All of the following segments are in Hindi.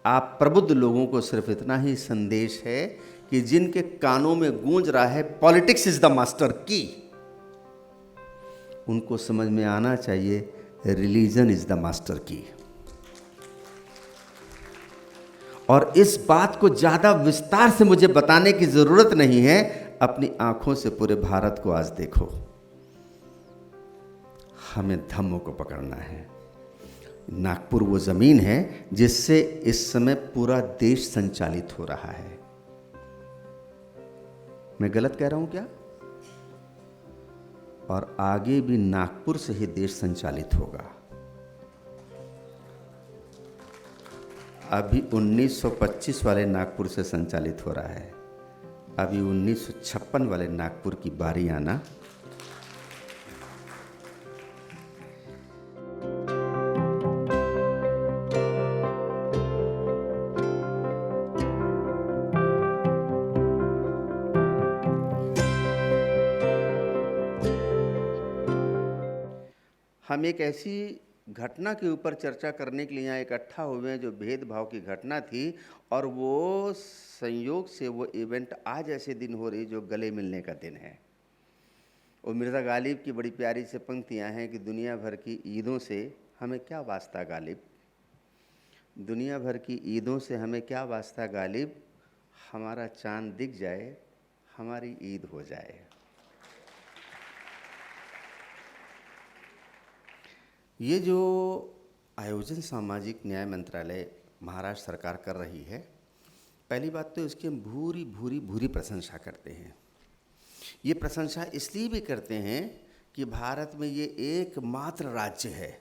आप प्रबुद्ध लोगों को सिर्फ इतना ही संदेश है कि जिनके कानों में गूंज रहा है पॉलिटिक्स इज द मास्टर की, उनको समझ में आना चाहिए रिलीजन इज द मास्टर की। और इस बात को ज्यादा विस्तार से मुझे बताने की जरूरत नहीं है, अपनी आंखों से पूरे भारत को आज देखो। हमें धम्मों को पकड़ना है। नागपुर वो जमीन है जिससे इस समय पूरा देश संचालित हो रहा है। मैं गलत कह रहा हूं क्या? और आगे भी नागपुर से ही देश संचालित होगा। अभी 1925 वाले नागपुर से संचालित हो रहा है, अभी 1956 वाले नागपुर की बारी आना। हम एक ऐसी घटना के ऊपर चर्चा करने के लिए यहाँ इकट्ठा हुए हैं जो भेदभाव की घटना थी, और वो संयोग से वो इवेंट आज ऐसे दिन हो रही जो गले मिलने का दिन है। और मिर्ज़ा गालिब की बड़ी प्यारी से पंक्तियाँ हैं कि दुनिया भर की ईदों से हमें क्या वास्ता गालिब, दुनिया भर की ईदों से हमें क्या वास्ता गालिब, हमारा चांद दिख जाए हमारी ईद हो जाए। ये जो आयोजन सामाजिक न्याय मंत्रालय महाराष्ट्र सरकार कर रही है, पहली बात तो इसकी हम भूरी भूरी भूरी प्रशंसा करते हैं। ये प्रशंसा इसलिए भी करते हैं कि भारत में ये एकमात्र राज्य है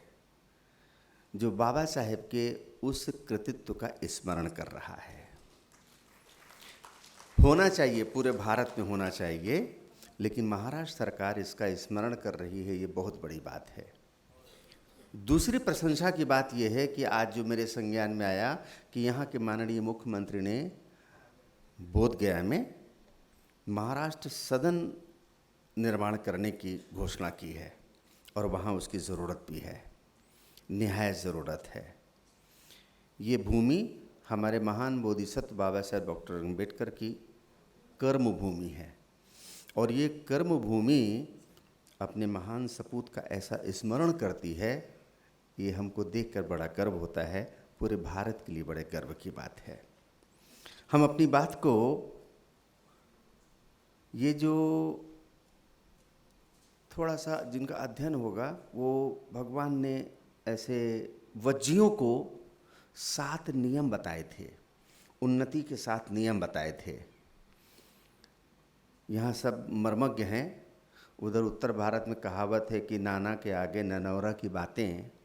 जो बाबा साहेब के उस कृतित्व का स्मरण कर रहा है। होना चाहिए, पूरे भारत में होना चाहिए, लेकिन महाराष्ट्र सरकार इसका स्मरण कर रही है, ये बहुत बड़ी बात है। दूसरी प्रशंसा की बात यह है कि आज जो मेरे संज्ञान में आया कि यहाँ के माननीय मुख्यमंत्री ने बोधगया में महाराष्ट्र सदन निर्माण करने की घोषणा की है, और वहाँ उसकी ज़रूरत भी है, निहायत ज़रूरत है। ये भूमि हमारे महान बोधिसत्व बाबा साहेब डॉक्टर अम्बेडकर की कर्म भूमि है, और ये कर्म भूमि अपने महान सपूत का ऐसा स्मरण करती है, ये हमको देखकर बड़ा गर्व होता है। पूरे भारत के लिए बड़े गर्व की बात है। हम अपनी बात को, ये जो थोड़ा सा जिनका अध्ययन होगा, वो भगवान ने ऐसे वज्जियों को 7 नियम बताए थे, उन्नति के 7 नियम बताए थे। यहाँ सब मर्मज्ञ हैं। उधर उत्तर भारत में कहावत है कि नाना के आगे ननौरा की बातें,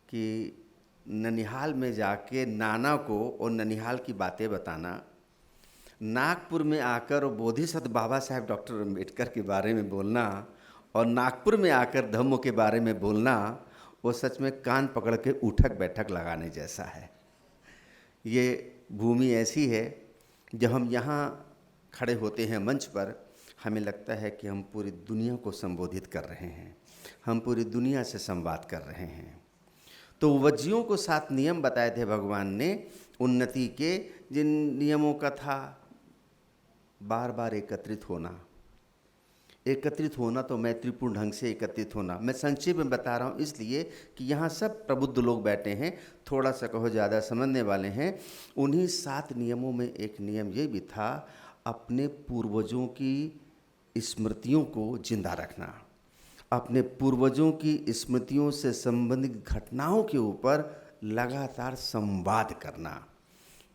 कि ननिहाल में जाके नाना को और ननिहाल की बातें बताना, नागपुर में आकर बोधिसत्व बाबा साहेब डॉक्टर अम्बेडकर के बारे में बोलना, और नागपुर में आकर धम्मों के बारे में बोलना, वो सच में कान पकड़ के उठक बैठक लगाने जैसा है। ये भूमि ऐसी है, जब हम यहाँ खड़े होते हैं मंच पर, हमें लगता है कि हम पूरी दुनिया को संबोधित कर रहे हैं, हम पूरी दुनिया से संवाद कर रहे हैं। तो वज्जियों को 7 नियम बताए थे भगवान ने उन्नति के, जिन नियमों का था बार बार एकत्रित होना तो मैत्रीपूर्ण ढंग से एकत्रित होना। मैं संक्षेप में बता रहा हूँ इसलिए कि यहाँ सब प्रबुद्ध लोग बैठे हैं, थोड़ा सा कहो ज़्यादा समझने वाले हैं। उन्हीं 7 नियमों में एक नियम ये भी था, अपने पूर्वजों की स्मृतियों को जिंदा रखना, अपने पूर्वजों की स्मृतियों से संबंधित घटनाओं के ऊपर लगातार संवाद करना।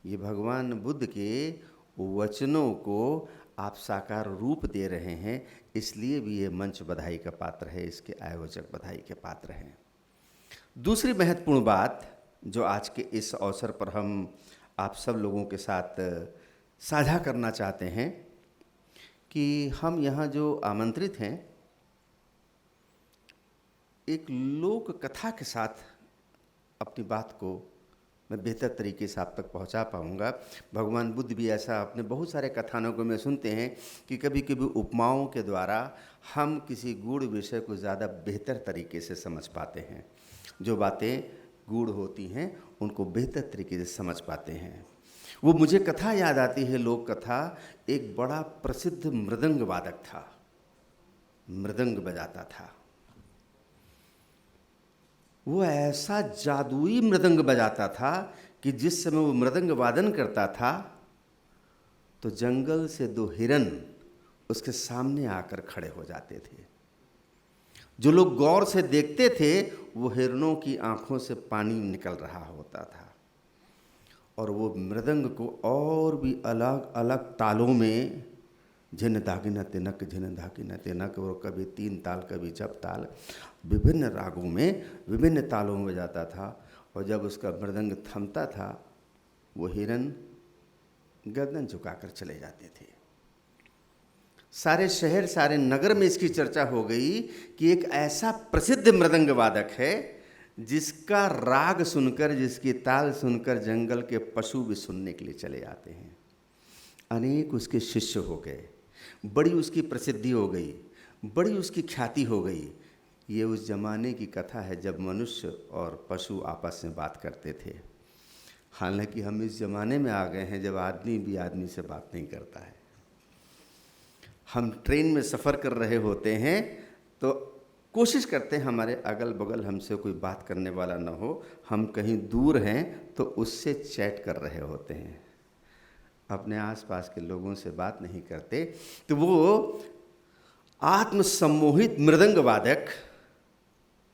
ये भगवान बुद्ध के वचनों को आप साकार रूप दे रहे हैं, इसलिए भी ये मंच बधाई का पात्र है, इसके आयोजक बधाई के पात्र हैं। दूसरी महत्वपूर्ण बात जो आज के इस अवसर पर हम आप सब लोगों के साथ साझा करना चाहते हैं कि हम यहाँ जो आमंत्रित हैं, एक लोक कथा के साथ अपनी बात को मैं बेहतर तरीके से आप तक पहुंचा पाऊंगा। भगवान बुद्ध भी ऐसा अपने बहुत सारे कथानकों में सुनते हैं कि कभी कभी उपमाओं के द्वारा हम किसी गूढ़ विषय को ज़्यादा बेहतर तरीके से समझ पाते हैं। जो बातें गूढ़ होती हैं उनको बेहतर तरीके से समझ पाते हैं। वो मुझे कथा याद आती है, लोक कथा। एक बड़ा प्रसिद्ध मृदंग वादक था, मृदंग बजाता था। वो ऐसा जादुई मृदंग बजाता था कि जिस समय वो मृदंग वादन करता था तो जंगल से 2 हिरन उसके सामने आकर खड़े हो जाते थे। जो लोग गौर से देखते थे वो हिरणों की आंखों से पानी निकल रहा होता था, और वो मृदंग को और भी अलग अलग तालों में, झिन धागिन तिनक, झिन धागिन तिनक, और कभी 3 ताल कभी जप ताल, विभिन्न रागों में विभिन्न तालों में बजाता था। और जब उसका मृदंग थमता था वो हिरन गर्दन झुकाकर चले जाते थे। सारे शहर सारे नगर में इसकी चर्चा हो गई कि एक ऐसा प्रसिद्ध मृदंग वादक है जिसका राग सुनकर, जिसकी ताल सुनकर जंगल के पशु भी सुनने के लिए चले आते हैं। अनेक उसके शिष्य हो गए, बड़ी उसकी प्रसिद्धि हो गई, बड़ी उसकी ख्याति हो गई। ये उस जमाने की कथा है जब मनुष्य और पशु आपस में बात करते थे। हालांकि हम इस ज़माने में आ गए हैं जब आदमी भी आदमी से बात नहीं करता है। हम ट्रेन में सफ़र कर रहे होते हैं तो कोशिश करते हैं हमारे अगल बगल हमसे कोई बात करने वाला ना हो। हम कहीं दूर हैं तो उससे चैट कर रहे होते हैं, अपने आसपास के लोगों से बात नहीं करते। तो वो आत्मसम्मोहित मृदंग वादक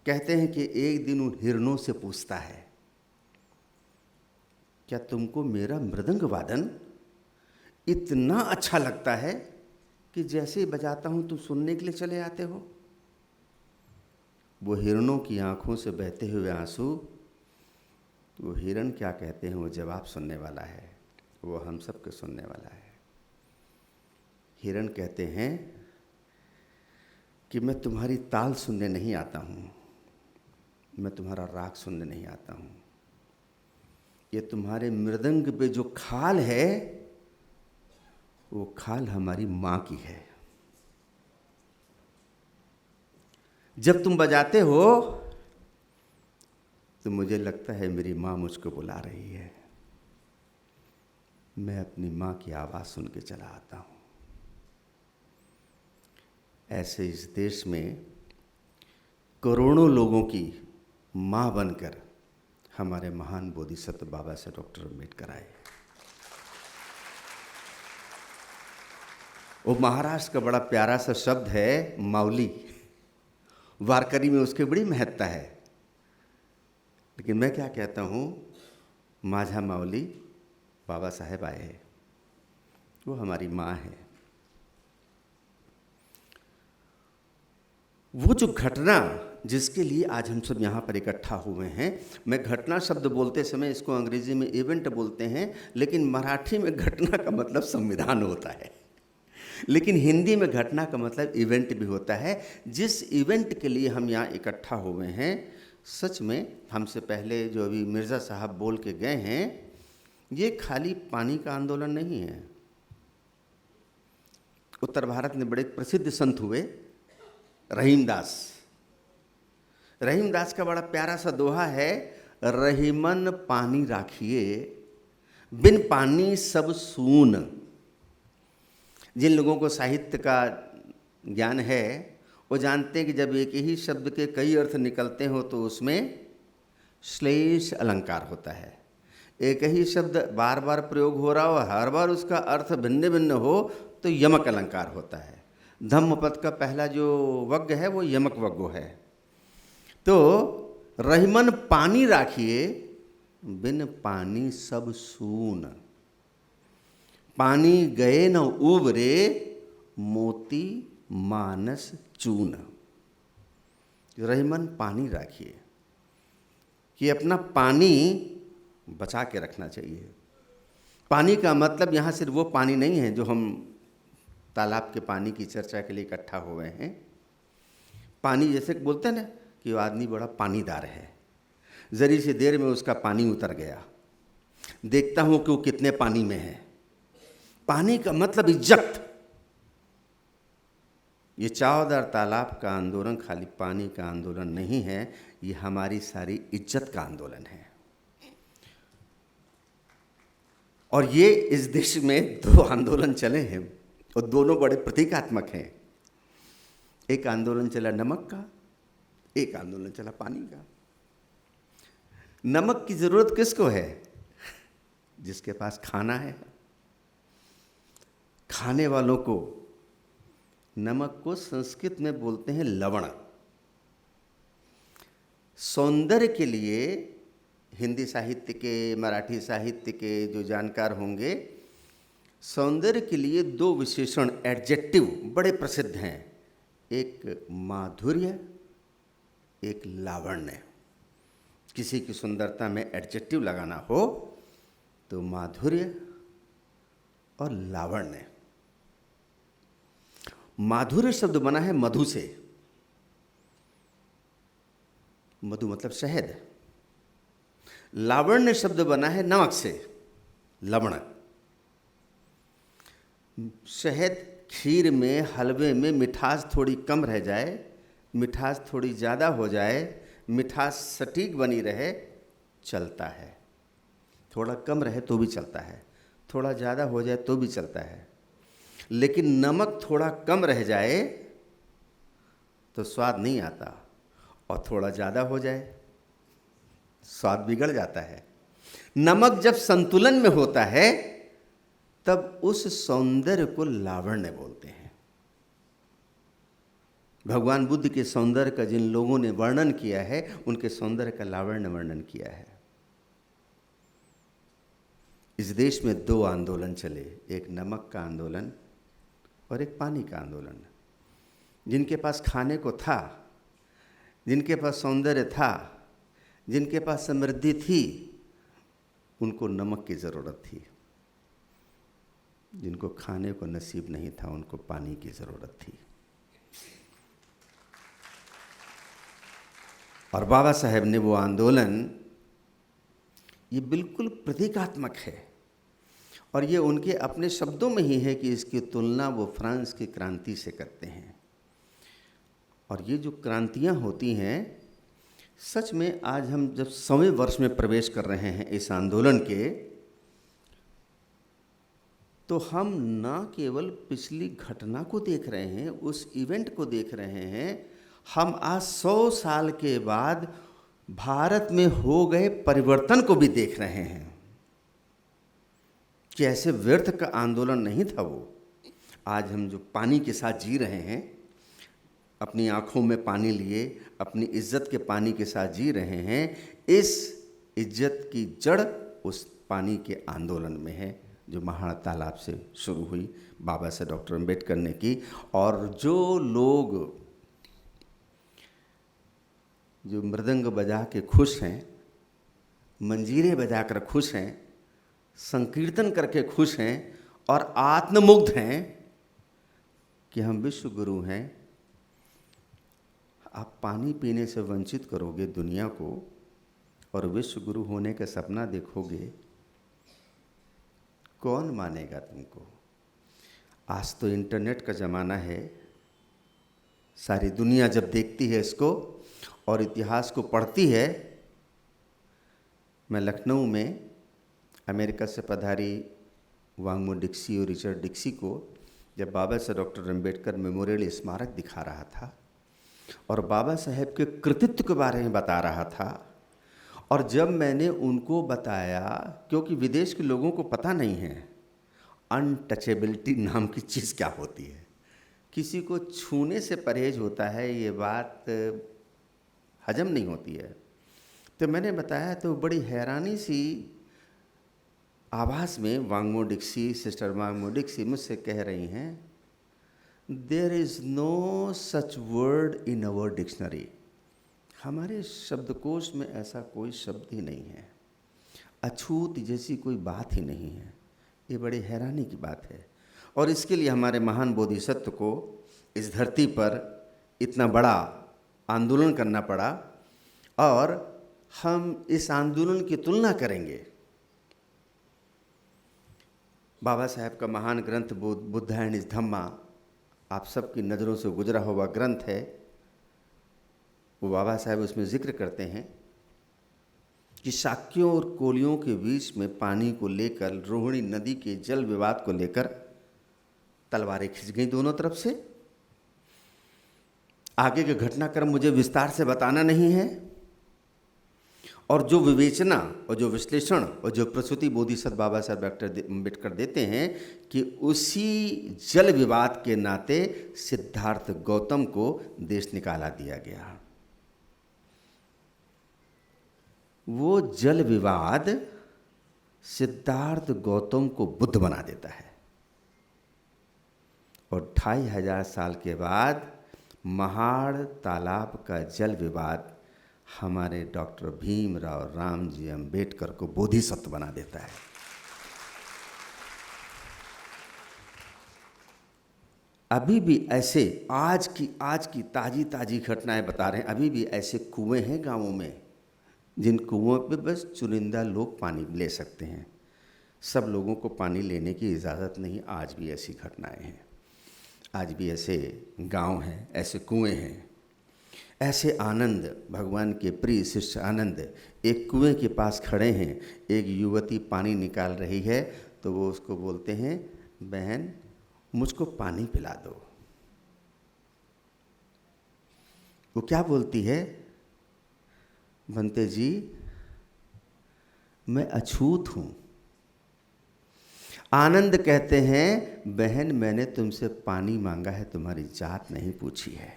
कहते हैं कि एक दिन उन हिरणों से पूछता है, क्या तुमको मेरा मृदंग वादन इतना अच्छा लगता है कि जैसे ही बजाता हूं तुम सुनने के लिए चले आते हो? वो हिरणों की आंखों से बहते हुए आंसू, तो वो हिरण क्या कहते हैं वो जवाब सुनने वाला है, वो हम सब के सुनने वाला है। हिरण कहते हैं कि मैं तुम्हारी ताल सुनने नहीं आता हूँ, मैं तुम्हारा राग सुनने नहीं आता हूँ। ये तुम्हारे मृदंग पे जो खाल है वो खाल हमारी माँ की है। जब तुम बजाते हो तो मुझे लगता है मेरी माँ मुझको बुला रही है। मैं अपनी माँ की आवाज़ सुन के चला आता हूँ। ऐसे इस देश में करोड़ों लोगों की माँ बनकर हमारे महान बोधिसत्व बाबा से डॉक्टर अम्बेडकर आए। वो महाराष्ट्र का बड़ा प्यारा सा शब्द है माऊली। वारकरी में उसकी बड़ी महत्ता है, लेकिन मैं क्या कहता हूँ, माझा माऊली बाबा साहेब आए हैं, वो हमारी माँ है। वो जो घटना जिसके लिए आज हम सब यहाँ पर इकट्ठा हुए हैं, मैं घटना शब्द बोलते समय इसको अंग्रेजी में इवेंट बोलते हैं, लेकिन मराठी में घटना का मतलब संविधान होता है, लेकिन हिंदी में घटना का मतलब इवेंट भी होता है। जिस इवेंट के लिए हम यहाँ इकट्ठा हुए हैं, सच में हमसे पहले जो अभी मिर्ज़ा साहब बोल के गए हैं, ये खाली पानी का आंदोलन नहीं है। उत्तर भारत में बड़े प्रसिद्ध संत हुए रहीमदास। रहीमदास का बड़ा प्यारा सा दोहा है, रहीमन पानी राखिए बिन पानी सब सून। जिन लोगों को साहित्य का ज्ञान है वो जानते हैं कि जब एक ही शब्द के कई अर्थ निकलते हो तो उसमें श्लेष अलंकार होता है। एक ही शब्द बार बार प्रयोग हो रहा हो, हर बार उसका अर्थ भिन्न भिन्न हो तो यमक अलंकार होता है। धम्मपद का पहला जो वग्ग है वो यमक वग्ग है। तो रहीमन पानी राखिए बिन पानी सब सून। पानी गए न उबरे मोती मानस चून। रहीमन पानी राखिए कि अपना पानी बचा के रखना चाहिए। पानी का मतलब यहाँ सिर्फ वो पानी नहीं है जो हम तालाब के पानी की चर्चा के लिए इकट्ठा हुए हैं। पानी जैसे बोलते हैं ना कि वो आदमी बड़ा पानीदार है, जरी सी देर में उसका पानी उतर गया, देखता हूँ कि वो कितने पानी में है। पानी का मतलब इज्जत। ये चावदार तालाब का आंदोलन खाली पानी का आंदोलन नहीं है, ये हमारी सारी इज्जत का आंदोलन है। और ये इस देश में दो आंदोलन चले हैं और दोनों बड़े प्रतीकात्मक हैं। एक आंदोलन चला नमक का, एक आंदोलन चला पानी का। नमक की जरूरत किसको है? जिसके पास खाना है। खाने वालों को नमक को संस्कृत में बोलते हैं लवण। सौंदर्य के लिए हिंदी साहित्य के, मराठी साहित्य के जो जानकार होंगे, सौंदर्य के लिए दो विशेषण एडजेक्टिव बड़े प्रसिद्ध हैं, एक माधुर्य, एक लावण्य। किसी की सुंदरता में एडजेक्टिव लगाना हो तो माधुर्य और लावण्य। माधुर्य शब्द बना है मधु से। मधु मतलब शहद। लावण्य शब्द बना है नमक से, लवण। शहद खीर में, हलवे में मिठास थोड़ी कम रह जाए, मिठास थोड़ी ज़्यादा हो जाए, मिठास सटीक बनी रहे, चलता है। थोड़ा कम रहे तो भी चलता है, थोड़ा ज़्यादा हो जाए तो भी चलता है। लेकिन नमक थोड़ा कम रह जाए तो स्वाद नहीं आता, और थोड़ा ज़्यादा हो जाए स्वाद बिगड़ जाता है। नमक जब संतुलन में होता है तब उस सौंदर्य को लावण्य बोलते हैं। भगवान बुद्ध के सौंदर्य का जिन लोगों ने वर्णन किया है, उनके सौंदर्य का लावण्य वर्णन किया है। इस देश में दो आंदोलन चले, एक नमक का आंदोलन और एक पानी का आंदोलन। जिनके पास खाने को था, जिनके पास सौंदर्य था, जिनके पास समृद्धि थी, उनको नमक की ज़रूरत थी। जिनको खाने को नसीब नहीं था, उनको पानी की ज़रूरत थी। और बाबा साहेब ने वो आंदोलन, ये बिल्कुल प्रतीकात्मक है, और ये उनके अपने शब्दों में ही है कि इसकी तुलना वो फ्रांस की क्रांति से करते हैं। और ये जो क्रांतियाँ होती हैं, सच में आज हम जब 100वें वर्ष में प्रवेश कर रहे हैं इस आंदोलन के, तो हम न केवल पिछली घटना को देख रहे हैं, उस इवेंट को देख रहे हैं, हम आज 100 साल के बाद भारत में हो गए परिवर्तन को भी देख रहे हैं कि ऐसे व्यर्थ का आंदोलन नहीं था वो। आज हम जो पानी के साथ जी रहे हैं, अपनी आँखों में पानी लिए, अपनी इज्जत के पानी के साथ जी रहे हैं, इस इज्जत की जड़ उस पानी के आंदोलन में है, जो महान तालाब से शुरू हुई बाबा साहब डॉक्टर अम्बेडकर ने की। और जो लोग जो मृदंग बजा के खुश हैं, मंजीरे बजाकर खुश हैं, संकीर्तन करके खुश हैं और आत्ममुग्ध हैं कि हम विश्व गुरु हैं, आप पानी पीने से वंचित करोगे दुनिया को और विश्व गुरु होने का सपना देखोगे, कौन मानेगा तुमको? आज तो इंटरनेट का ज़माना है, सारी दुनिया जब देखती है इसको और इतिहास को पढ़ती है। मैं लखनऊ में अमेरिका से पधारी वांगमो डिक्सी और रिचर्ड डिक्सी को जब बाबा साहब डॉक्टर अम्बेडकर मेमोरियल स्मारक दिखा रहा था और बाबा साहेब के कृतित्व के बारे में बता रहा था, और जब मैंने उनको बताया, क्योंकि विदेश के लोगों को पता नहीं है अनटचेबिलिटी नाम की चीज़ क्या होती है, किसी को छूने से परहेज होता है, ये बात हजम नहीं होती है। तो मैंने बताया तो बड़ी हैरानी सी आवाज़ में वांगमो डिक्सी, सिस्टर वांगमो डिक्सी मुझसे कह रही हैं, there is no such word in our dictionary. हमारे शब्दकोश में ऐसा कोई शब्द ही नहीं है, अछूत जैसी कोई बात ही नहीं है। ये बड़ी हैरानी की बात है। और इसके लिए हमारे महान बोधिसत्व को इस धरती पर इतना बड़ा आंदोलन करना पड़ा, और हम इस आंदोलन की तुलना करेंगे। बाबा साहेब का महान ग्रंथ बुद्ध एंड हिज धम्मा आप सबकी नज़रों से गुजरा हुआ ग्रंथ है। वो बाबा साहब उसमें जिक्र करते हैं कि शाक्यों और कोलियों के बीच में पानी को लेकर रोहिणी नदी के जल विवाद को लेकर तलवारें खिंच गई दोनों तरफ से। आगे के घटनाक्रम मुझे विस्तार से बताना नहीं है, और जो विवेचना और जो विश्लेषण और जो प्रसूति बोधिसत्व बाबा साहब डॉक्टर अम्बेडकर देते हैं कि उसी जल विवाद के नाते सिद्धार्थ गौतम को देश निकाला दिया गया। वो जल विवाद सिद्धार्थ गौतम को बुद्ध बना देता है, और 2500 साल के बाद महाड़ तालाब का जल विवाद हमारे डॉक्टर भीमराव रामजी अंबेडकर को बोधिसत्व बना देता है। अभी भी ऐसे आज की ताजी घटनाएं बता रहे हैं। अभी भी ऐसे कुएं हैं गांवों में, जिन कुओं पे बस चुनिंदा लोग पानी ले सकते हैं, सब लोगों को पानी लेने की इजाज़त नहीं। आज भी ऐसी घटनाएं हैं, आज भी ऐसे गांव हैं, ऐसे कुएं हैं। ऐसे आनंद, भगवान के प्रिय शिष्य आनंद एक कुएं के पास खड़े हैं। एक युवती पानी निकाल रही है तो वो उसको बोलते हैं, बहन मुझको पानी पिला दो। वो क्या बोलती है, बनते जी मैं अछूत हूं। आनंद कहते हैं, बहन मैंने तुमसे पानी मांगा है, तुम्हारी जात नहीं पूछी है।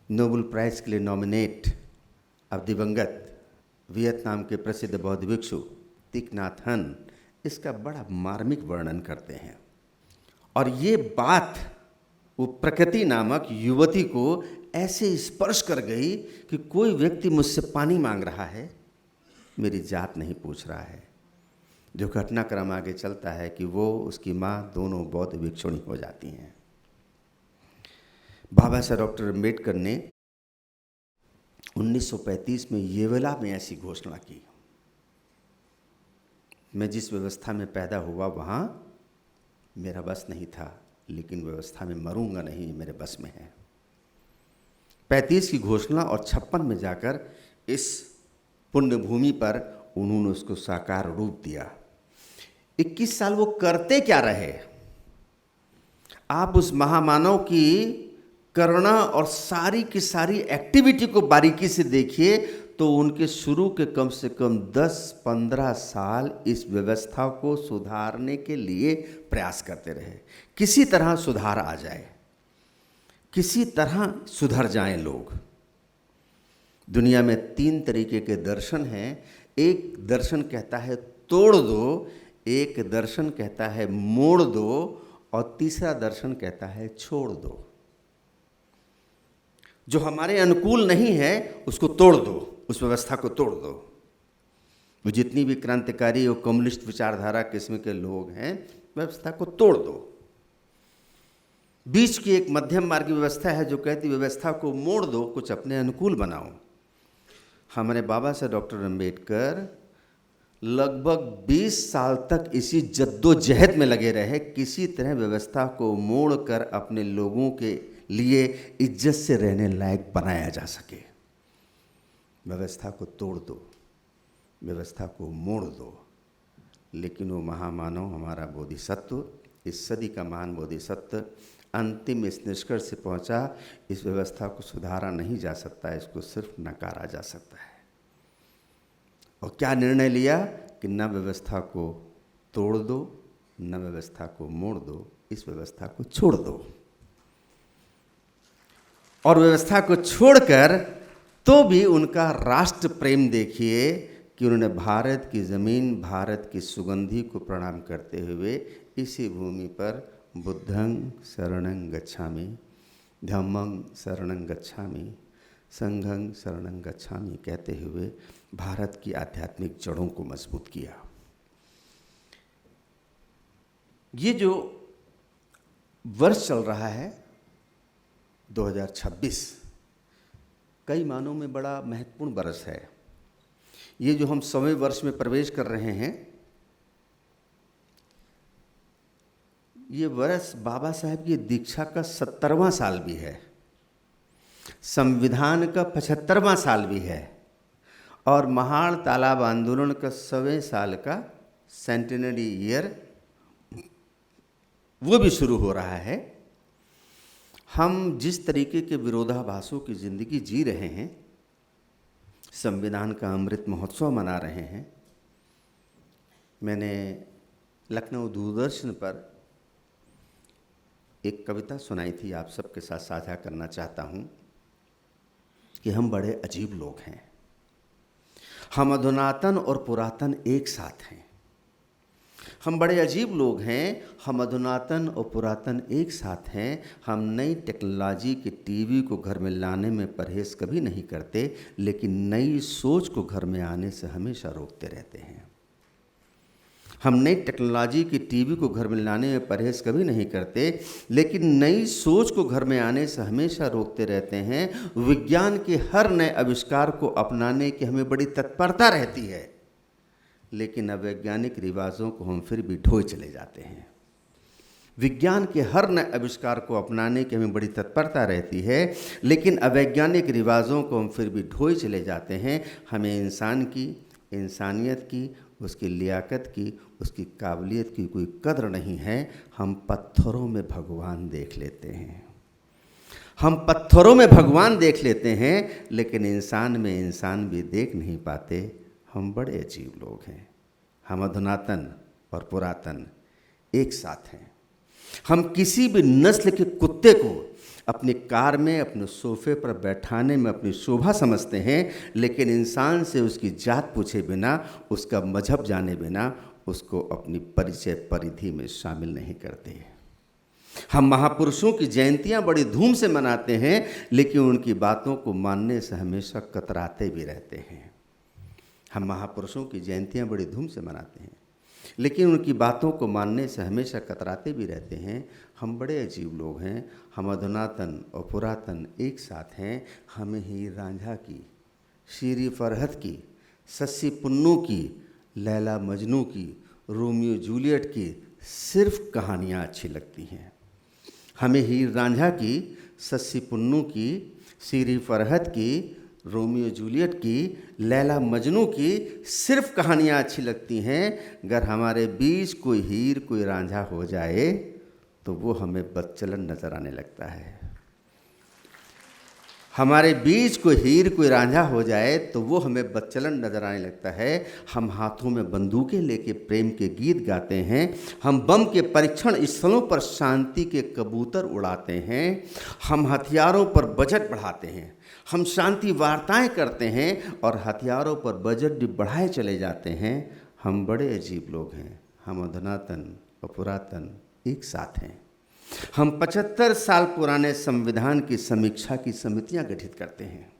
नोबेल प्राइज के लिए नॉमिनेट अब दिवंगत वियतनाम के प्रसिद्ध बौद्ध भिक्षु तिक नाथ हन इसका बड़ा मार्मिक वर्णन करते हैं। और ये बात वो प्रकृति नामक युवती को ऐसे स्पर्श कर गई कि कोई व्यक्ति मुझसे पानी मांग रहा है, मेरी जात नहीं पूछ रहा है। जो घटनाक्रम आगे चलता है कि वो उसकी माँ दोनों बौद्ध भिक्षुणी हो जाती हैं। बाबा साहब डॉक्टर अम्बेडकर ने 1935 में येवला में ऐसी घोषणा की, मैं जिस व्यवस्था में पैदा हुआ वहाँ मेरा बस नहीं था, लेकिन व्यवस्था में मरूंगा नहीं, मेरे बस में है। 35 की घोषणा और 56 में जाकर इस पुण्य भूमि पर उन्होंने उसको साकार रूप दिया। 21 साल वो करते क्या रहे? आप उस महामानव की करुणा और सारी की सारी एक्टिविटी को बारीकी से देखिए तो उनके शुरू के कम से कम 10-15 साल इस व्यवस्था को सुधारने के लिए प्रयास करते रहे। किसी तरह सुधार आ जाए, किसी तरह सुधर जाएं लोग। दुनिया में 3 तरीके के दर्शन हैं। एक दर्शन कहता है तोड़ दो, एक दर्शन कहता है मोड़ दो, और तीसरा दर्शन कहता है छोड़ दो। जो हमारे अनुकूल नहीं है उसको तोड़ दो, उस व्यवस्था को तोड़ दो। वो जितनी भी क्रांतिकारी और कम्युनिस्ट विचारधारा किस्म के लोग हैं, व्यवस्था को तोड़ दो। बीच की एक मध्यम मार्ग की व्यवस्था है जो कहती व्यवस्था को मोड़ दो, कुछ अपने अनुकूल बनाओ। हमारे बाबा साहब डॉक्टर अम्बेडकर लगभग 20 साल तक इसी जद्दोजहद में लगे रहे, किसी तरह व्यवस्था को मोड़कर अपने लोगों के लिए इज्जत से रहने लायक बनाया जा सके। व्यवस्था को तोड़ दो, व्यवस्था को मोड़ दो। लेकिन वो महामानव हमारा बोधिसत्व, इस सदी का महान बोधिसत्व अंतिम इस निष्कर्ष से पहुंचा, इस व्यवस्था को सुधारा नहीं जा सकता, इसको सिर्फ नकारा जा सकता है। और क्या निर्णय लिया कि न व्यवस्था को तोड़ दो, न व्यवस्था को मोड़ दो, इस व्यवस्था को छोड़ दो। और व्यवस्था को छोड़कर तो भी उनका राष्ट्र प्रेम देखिए कि उन्होंने भारत की ज़मीन, भारत की सुगंधी को प्रणाम करते हुए इसी भूमि पर बुद्धं शरणं गच्छामि, धम्मं शरणं गच्छामि, संघं शरणं गच्छामि कहते हुए भारत की आध्यात्मिक जड़ों को मजबूत किया। ये जो वर्ष चल रहा है 2026, कई मानों में बड़ा महत्वपूर्ण वर्ष है। ये जो हम 100वें वर्ष में प्रवेश कर रहे हैं, ये वर्ष बाबा साहब की दीक्षा का 70वां साल भी है। संविधान का 75वां साल भी है और महाड़ तालाब आंदोलन का 100वें साल का सेंटिनरी ईयर वो भी शुरू हो रहा है। हम जिस तरीके के विरोधाभासों की ज़िंदगी जी रहे हैं, संविधान का अमृत महोत्सव मना रहे हैं। मैंने लखनऊ दूरदर्शन पर एक कविता सुनाई थी, आप सबके साथ साझा करना चाहता हूँ कि हम बड़े अजीब लोग हैं, हम अधुनातन और पुरातन एक साथ हैं। हम बड़े अजीब लोग हैं, हम अधुनातन और पुरातन एक साथ हैं। हम नई टेक्नोलॉजी के टीवी को घर में लाने में परहेज़ कभी नहीं करते, लेकिन नई सोच को घर में आने से हमेशा रोकते रहते हैं। हम नई टेक्नोलॉजी की टीवी को घर में लाने में परहेज़ कभी नहीं करते, लेकिन नई सोच को घर में आने से हमेशा रोकते रहते हैं। विज्ञान के हर नए आविष्कार को अपनाने की हमें बड़ी तत्परता रहती है, लेकिन अवैज्ञानिक रिवाजों को हम फिर भी ढोए चले जाते हैं। विज्ञान के हर नए आविष्कार को अपनाने की हमें बड़ी तत्परता रहती है, लेकिन अवैज्ञानिक रिवाजों को हम फिर भी ढोए चले जाते हैं। हमें इंसान की, इंसानियत की, उसकी लियाकत की, उसकी काबिलियत की कोई कद्र नहीं है। हम पत्थरों में भगवान देख लेते हैं, हम पत्थरों में भगवान देख लेते हैं, लेकिन इंसान में इंसान भी देख नहीं पाते। हम बड़े अजीब लोग हैं, हम अधुनातन और पुरातन एक साथ हैं। हम किसी भी नस्ल के कुत्ते को अपनी कार में, अपने सोफे पर बैठाने में अपनी शोभा समझते हैं, लेकिन इंसान से उसकी जात पूछे बिना, उसका मजहब जाने बिना उसको अपनी परिचय परिधि में शामिल नहीं करते। हम महापुरुषों की जयंतियां बड़ी धूम से मनाते हैं, लेकिन उनकी बातों को मानने से हमेशा कतराते भी रहते हैं। हम महापुरुषों की जयंतियां बड़ी धूम से मनाते हैं, लेकिन उनकी बातों को मानने से हमेशा कतराते भी रहते हैं। हम बड़े अजीब लोग हैं, हम अधुनातन और पुरातन एक साथ हैं। हमें हीर रांझा की, शीरी फरहत की, सस्सी पुन्नू की, लैला मजनू की, रोमियो जूलियट की सिर्फ कहानियाँ अच्छी लगती हैं। हमें हीर रांझा की, सस्सी पुन्नू की, शीरी फरहत की, रोमियो जूलियट की, लैला मजनू की सिर्फ कहानियाँ अच्छी लगती हैं। अगर हमारे बीच कोई हीर कोई रांझा हो जाए तो वो हमें बदचलन नज़र आने लगता है। हमारे बीच कोई हीर कोई रांझा हो जाए तो वो हमें बदचलन नज़र आने लगता है। हम हाथों में बंदूकें लेके प्रेम के गीत गाते हैं, हम बम के परीक्षण स्थलों पर शांति के कबूतर उड़ाते हैं, हम हथियारों पर बजट बढ़ाते हैं, हम शांति वार्ताएं करते हैं और हथियारों पर बजट भी बढ़ाए चले जाते हैं। हम बड़े अजीब लोग हैं, हम अधुनातन और पुरातन एक साथ हैं। हम 75 साल पुराने संविधान की समीक्षा की समितियां गठित करते हैं।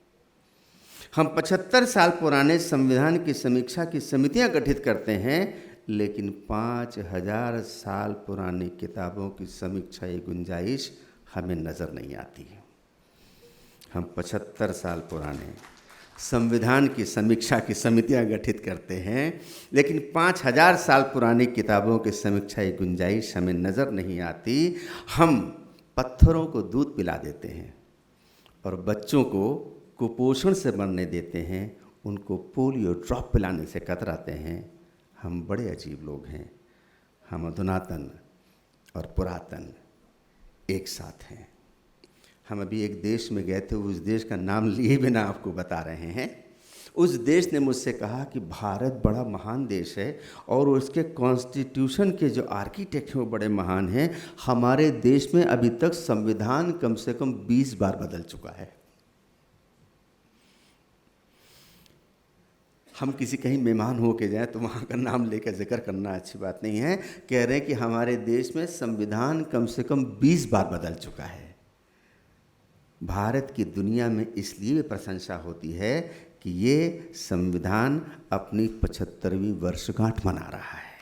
हम 75 साल पुराने संविधान की समीक्षा की समितियां गठित करते हैं, लेकिन 5000 साल पुरानी किताबों की समीक्षा की गुंजाइश हमें नज़र नहीं आती। हम 75 साल पुराने संविधान की समीक्षा की समितियां गठित करते हैं, लेकिन 5000 साल पुरानी किताबों की समीक्षा की गुंजाइश हमें नज़र नहीं आती। हम पत्थरों को दूध पिला देते हैं और बच्चों को कुपोषण से मरने देते हैं, उनको पोलियो ड्रॉप पिलाने से कतराते हैं। हम बड़े अजीब लोग हैं, हम अधुनातन और पुरातन एक साथ हैं। हम अभी एक देश में गए थे, उस देश का नाम लिए बिना आपको बता रहे हैं। उस देश ने मुझसे कहा कि भारत बड़ा महान देश है और उसके कॉन्स्टिट्यूशन के जो आर्किटेक्ट हैं वो बड़े महान हैं। हमारे देश में अभी तक संविधान कम से कम 20 बार बदल चुका है। हम किसी कहीं मेहमान हो के जाएँ तो वहाँ का नाम लेकर जिक्र करना अच्छी बात नहीं है। कह रहे हैं कि हमारे देश में संविधान कम से कम 20 बार बदल चुका है। भारत की दुनिया में इसलिए प्रशंसा होती है कि ये संविधान अपनी 75वीं वर्षगांठ मना रहा है।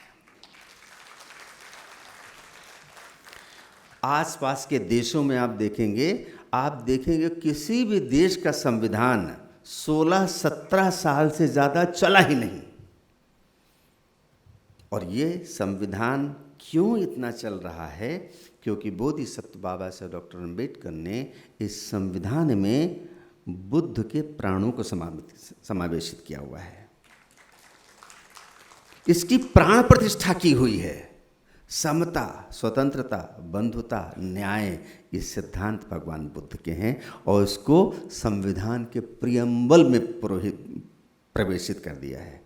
आसपास के देशों में आप देखेंगे किसी भी देश का संविधान 16-17 साल से ज़्यादा चला ही नहीं। और ये संविधान क्यों इतना चल रहा है? क्योंकि बोधिसत्व बाबा साहब डॉक्टर अम्बेडकर ने इस संविधान में बुद्ध के प्राणों को समावेशित किया हुआ है, इसकी प्राण प्रतिष्ठा की हुई है। समता, स्वतंत्रता, बंधुता, न्याय, ये सिद्धांत भगवान बुद्ध के हैं और इसको संविधान के प्रियम्बल में प्रवेशित कर दिया है,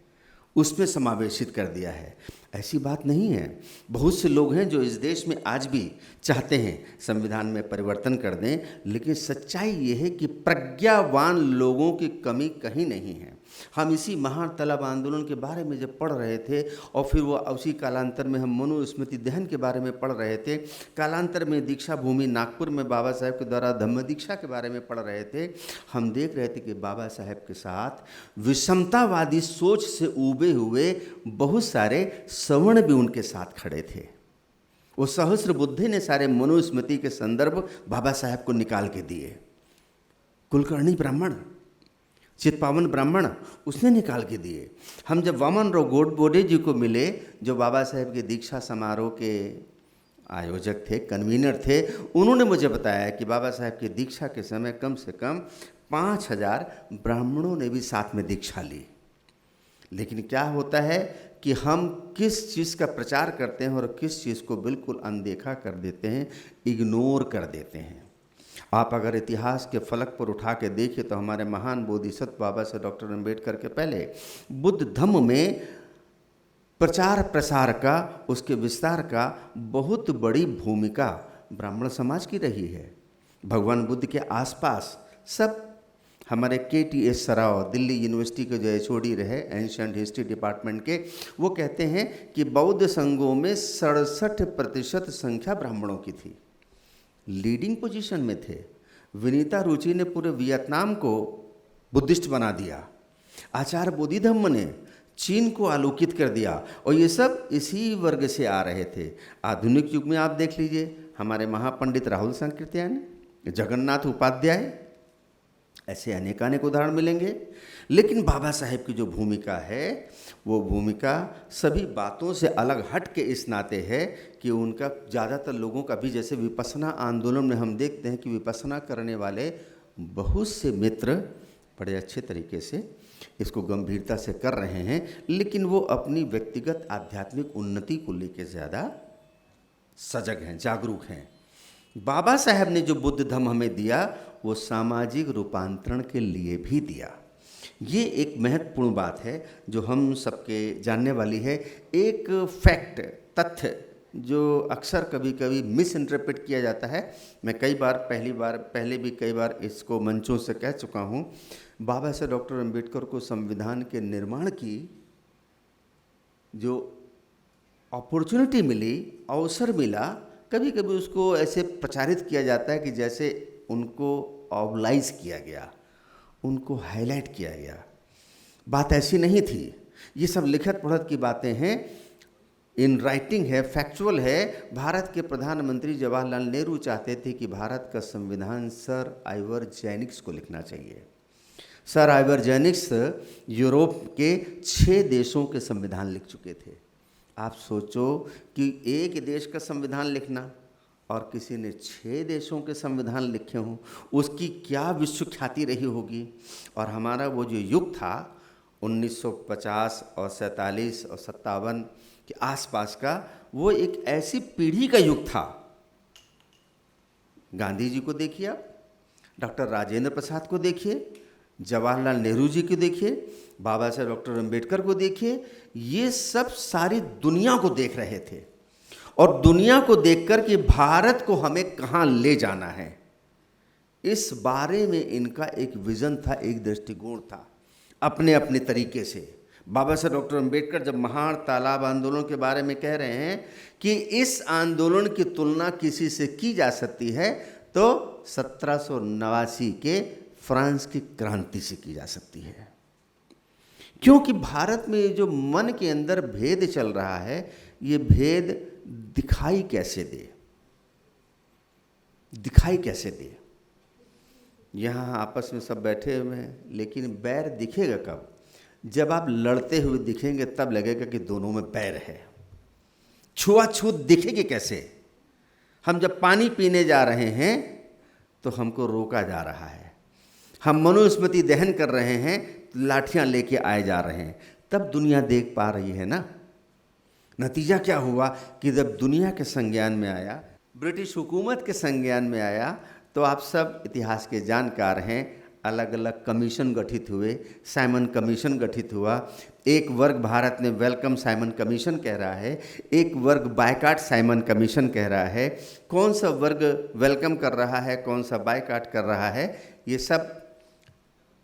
उसमें समावेशित कर दिया है। ऐसी बात नहीं है। बहुत से लोग हैं जो इस देश में आज भी चाहते हैं संविधान में परिवर्तन कर दें, लेकिन सच्चाई ये है कि प्रज्ञावान लोगों की कमी कहीं नहीं है। हम इसी महान तालाब आंदोलन के बारे में जब पढ़ रहे थे और फिर वो उसी कालांतर में हम मनुस्मृति दहन के बारे में पढ़ रहे थे, कालांतर में दीक्षा भूमि नागपुर में बाबा साहेब के द्वारा धम्म दीक्षा के बारे में पढ़ रहे थे, हम देख रहे थे कि बाबा साहेब के साथ विषमतावादी सोच से उबे हुए बहुत सारे सवर्ण भी उनके साथ खड़े थे। वो सहस्र बुद्धे ने सारे मनुस्मृति के संदर्भ बाबा साहेब को निकाल के दिए। कुलकर्णी ब्राह्मण, चित्पावन ब्राह्मण, उसने निकाल के दिए। हम जब वामन राव गोडबोले जी को मिले, जो बाबा साहेब के दीक्षा समारोह के आयोजक थे, कन्वीनर थे, उन्होंने मुझे बताया कि बाबा साहेब की दीक्षा के समय कम से कम 5000 ब्राह्मणों ने भी साथ में दीक्षा ली। लेकिन क्या होता है कि हम किस चीज़ का प्रचार करते हैं और किस चीज़ को बिल्कुल अनदेखा कर देते हैं, इग्नोर कर देते हैं। आप अगर इतिहास के फलक पर उठा के देखिए तो हमारे महान बोधिसत्व बाबा साहब डॉक्टर अम्बेडकर के पहले बुद्ध धम्म में प्रचार प्रसार का, उसके विस्तार का बहुत बड़ी भूमिका ब्राह्मण समाज की रही है। भगवान बुद्ध के आसपास सब हमारे KTS सराव, दिल्ली यूनिवर्सिटी के जो HOD रहे एंशिएंट हिस्ट्री डिपार्टमेंट के, वो कहते हैं कि बौद्ध संघों में 67% संख्या ब्राह्मणों की थी, लीडिंग पोजीशन में थे। विनीता रुचि ने पूरे वियतनाम को बुद्धिस्ट बना दिया। आचार्य बोधिधम्म ने चीन को आलोकित कर दिया, और ये सब इसी वर्ग से आ रहे थे। आधुनिक युग में आप देख लीजिए, हमारे महापंडित राहुल सांकृत्यायन, जगन्नाथ उपाध्याय, ऐसे अनेकानेक उदाहरण मिलेंगे। लेकिन बाबा साहेब की जो भूमिका है, वो भूमिका सभी बातों से अलग हट के इस नाते है कि उनका ज़्यादातर लोगों का भी, जैसे विपස්සना आंदोलन में हम देखते हैं कि विपස්සना करने वाले बहुत से मित्र बड़े अच्छे तरीके से इसको गंभीरता से कर रहे हैं, लेकिन वो अपनी व्यक्तिगत आध्यात्मिक उन्नति को लेकर ज़्यादा सजग हैं, जागरूक हैं। बाबा साहेब ने जो बुद्ध धम्म हमें दिया, वो सामाजिक रूपांतरण के लिए भी दिया। ये एक महत्वपूर्ण बात है जो हम सबके जानने वाली है। एक फैक्ट, तथ्य जो अक्सर कभी कभी मिस इंटरप्रेट किया जाता है, मैं पहले भी कई बार इसको मंचों से कह चुका हूँ। बाबा साहब डॉक्टर अम्बेडकर को संविधान के निर्माण की जो अपॉर्चुनिटी मिली, अवसर मिला, कभी कभी उसको ऐसे प्रचारित किया जाता है कि जैसे उनको ऑबलाइज किया गया, उनको हाईलाइट किया गया। बात ऐसी नहीं थी। ये सब लिखत पढ़त की बातें हैं, इन राइटिंग है, फैक्चुअल है। भारत के प्रधानमंत्री जवाहरलाल नेहरू चाहते थे कि भारत का संविधान सर आइवर जेनिक्स को लिखना चाहिए। सर आइवर जेनिक्स यूरोप के 6 देशों के संविधान लिख चुके थे। आप सोचो कि एक देश का संविधान लिखना और किसी ने 6 देशों के संविधान लिखे हों, उसकी क्या विश्व ख्याति रही होगी। और हमारा वो जो युग था 1950 और 47 और 57 के आसपास का, वो एक ऐसी पीढ़ी का युग था। गांधी जी को देखिए आप, डॉक्टर राजेंद्र प्रसाद को देखिए, जवाहरलाल नेहरू जी को देखिए, बाबा साहब डॉक्टर अम्बेडकर को देखिए। ये सब सारी दुनिया को देख रहे थे, और दुनिया को देखकर कि भारत को हमें कहाँ ले जाना है, इस बारे में इनका एक विज़न था, एक दृष्टिकोण था, अपने अपने तरीके से। बाबा साहब डॉक्टर अम्बेडकर जब महान तालाब आंदोलन के बारे में कह रहे हैं कि इस आंदोलन की तुलना किसी से की जा सकती है, तो 1789 के फ्रांस की क्रांति से की जा सकती है। क्योंकि भारत में जो मन के अंदर भेद चल रहा है, ये भेद दिखाई कैसे दे, दिखाई कैसे दे। यहाँ आपस में सब बैठे हुए हैं, लेकिन बैर दिखेगा कब? जब आप लड़ते हुए दिखेंगे, तब लगेगा कि दोनों में बैर है। छुआछूत दिखेगी कैसे? हम जब पानी पीने जा रहे हैं तो हमको रोका जा रहा है, हम मनुस्मृति दहन कर रहे हैं, लाठियां लेके आए जा रहे हैं, तब दुनिया देख पा रही है ना। नतीजा क्या हुआ कि जब दुनिया के संज्ञान में आया, ब्रिटिश हुकूमत के संज्ञान में आया, तो आप सब इतिहास के जानकार हैं, अलग अलग कमीशन गठित हुए, साइमन कमीशन गठित हुआ। एक वर्ग भारत ने वेलकम साइमन कमीशन कह रहा है, एक वर्ग बायकाट साइमन कमीशन कह रहा है। कौन सा वर्ग वेलकम कर रहा है, कौन सा बायकाट कर रहा है, ये सब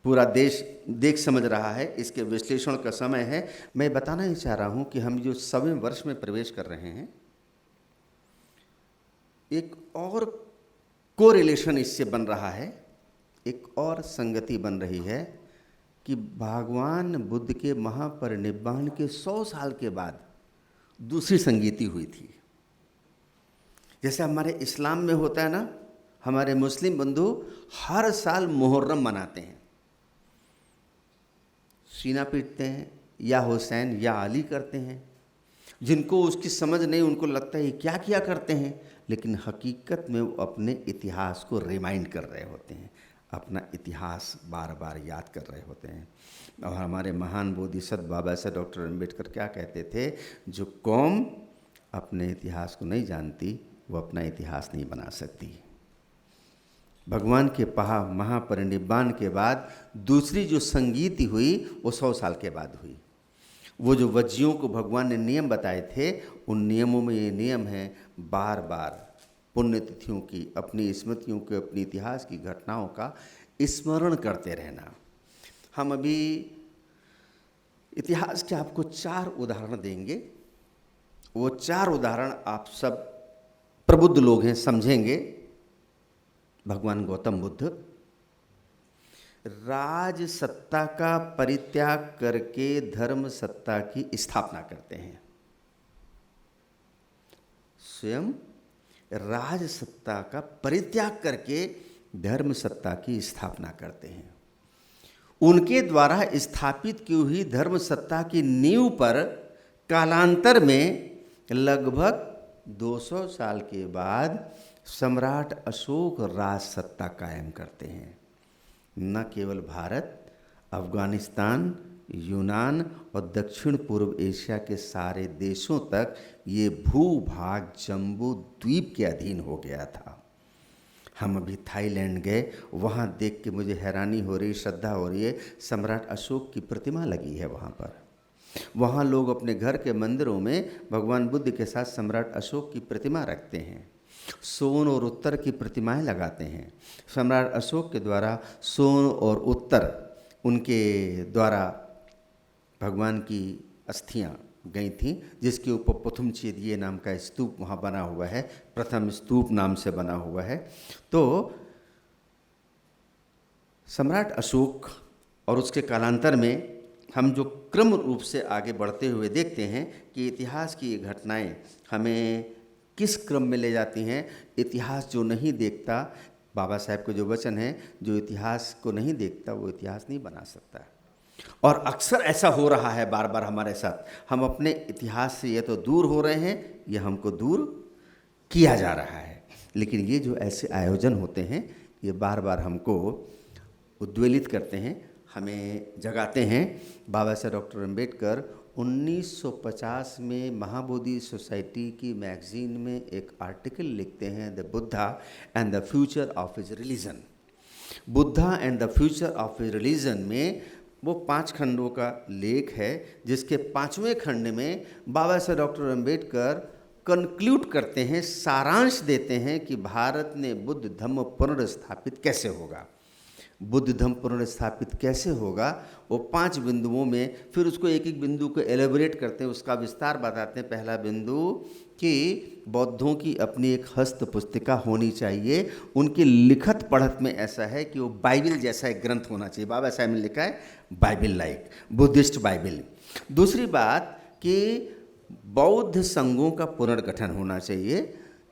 पूरा देश देख समझ रहा है। इसके विश्लेषण का समय है। मैं बताना ही चाह रहा हूँ कि हम जो 100वें वर्ष में प्रवेश कर रहे हैं, एक और कोरिलेशन इससे बन रहा है, एक और संगति बन रही है कि भगवान बुद्ध के महापरिनिर्वाण के 100 साल के बाद दूसरी संगीति हुई थी। जैसे हमारे इस्लाम में होता है ना, हमारे मुस्लिम बंधु हर साल मुहर्रम मनाते हैं, सीना पीटते हैं, या हुसैन या अली करते हैं। जिनको उसकी समझ नहीं, उनको लगता है ये क्या किया करते हैं, लेकिन हकीकत में वो अपने इतिहास को रिमाइंड कर रहे होते हैं, अपना इतिहास बार बार याद कर रहे होते हैं। और हमारे महान बोधिसत्व बाबा साहब डॉक्टर अम्बेडकर क्या कहते थे, जो कौम अपने इतिहास को नहीं जानती वो अपना इतिहास नहीं बना सकती। भगवान के महापरिनिर्वाण के बाद दूसरी जो संगीति हुई वो 100 साल के बाद हुई। वो जो वज्जियों को भगवान ने नियम बताए थे, उन नियमों में ये नियम है बार बार पुण्यतिथियों की, अपनी स्मृतियों के, अपने इतिहास की घटनाओं का स्मरण करते रहना। हम अभी इतिहास के आपको 4 उदाहरण देंगे। वो 4 उदाहरण आप सब प्रबुद्ध लोग हैं, समझेंगे। भगवान गौतम बुद्ध राज सत्ता का परित्याग करके धर्म सत्ता की स्थापना करते हैं। स्वयं राज सत्ता का परित्याग करके धर्म सत्ता की स्थापना करते हैं। उनके द्वारा स्थापित की हुई धर्म सत्ता की नींव पर कालांतर में लगभग 200 साल के बाद सम्राट अशोक राज सत्ता कायम करते हैं। न केवल भारत, अफगानिस्तान, यूनान और दक्षिण पूर्व एशिया के सारे देशों तक ये भूभाग जम्बू द्वीप के अधीन हो गया था। हम अभी थाईलैंड गए, वहाँ देख के मुझे हैरानी हो रही, श्रद्धा हो रही है। सम्राट अशोक की प्रतिमा लगी है वहाँ पर। वहाँ लोग अपने घर के मंदिरों में भगवान बुद्ध के साथ सम्राट अशोक की प्रतिमा रखते हैं। सोन और उत्तर की प्रतिमाएं लगाते हैं। सम्राट अशोक के द्वारा सोन और उत्तर, उनके द्वारा भगवान की अस्थियां गई थीं, जिसके ऊपर प्रथमचेदीय नाम का स्तूप वहाँ बना हुआ है, प्रथम स्तूप नाम से बना हुआ है। तो सम्राट अशोक और उसके कालांतर में हम जो क्रम रूप से आगे बढ़ते हुए देखते हैं कि इतिहास की ये घटनाएं हमें किस क्रम में ले जाती हैं। इतिहास जो नहीं देखता, बाबा साहब के जो वचन है, जो इतिहास को नहीं देखता वो इतिहास नहीं बना सकता। और अक्सर ऐसा हो रहा है बार बार हमारे साथ। हम अपने इतिहास से ये तो दूर हो रहे हैं, ये हमको दूर किया जा रहा है। लेकिन ये जो ऐसे आयोजन होते हैं, ये बार बार हमको उद्वेलित करते हैं, हमें जगाते हैं। बाबा साहब डॉक्टर अम्बेडकर 1950 में महाबोधि सोसाइटी की मैगजीन में एक आर्टिकल लिखते हैं, the Buddha and the future of his religion. Buddha and the future of his religion में वो 5 खंडों का लेख है, जिसके 5वें खंड में बाबा साहब डॉक्टर अम्बेडकर कंक्लूड करते हैं, सारांश देते हैं कि भारत ने बुद्ध धम्म पुनर्स्थापित कैसे होगा। बुद्ध धम्म पुनर्स्थापित कैसे होगा, वो 5 बिंदुओं में, फिर उसको एक एक बिंदु को एलेबोरेट करते हैं, उसका विस्तार बताते हैं। पहला बिंदु कि बौद्धों की अपनी एक हस्त पुस्तिका होनी चाहिए, उनकी लिखत पढ़त में ऐसा है कि वो बाइबल जैसा एक ग्रंथ होना चाहिए। बाबा साहब ने लिखा है बाइबल लाइक, बुद्धिस्ट बाइबल। दूसरी बात कि बौद्ध संघों का पुनर्गठन होना चाहिए,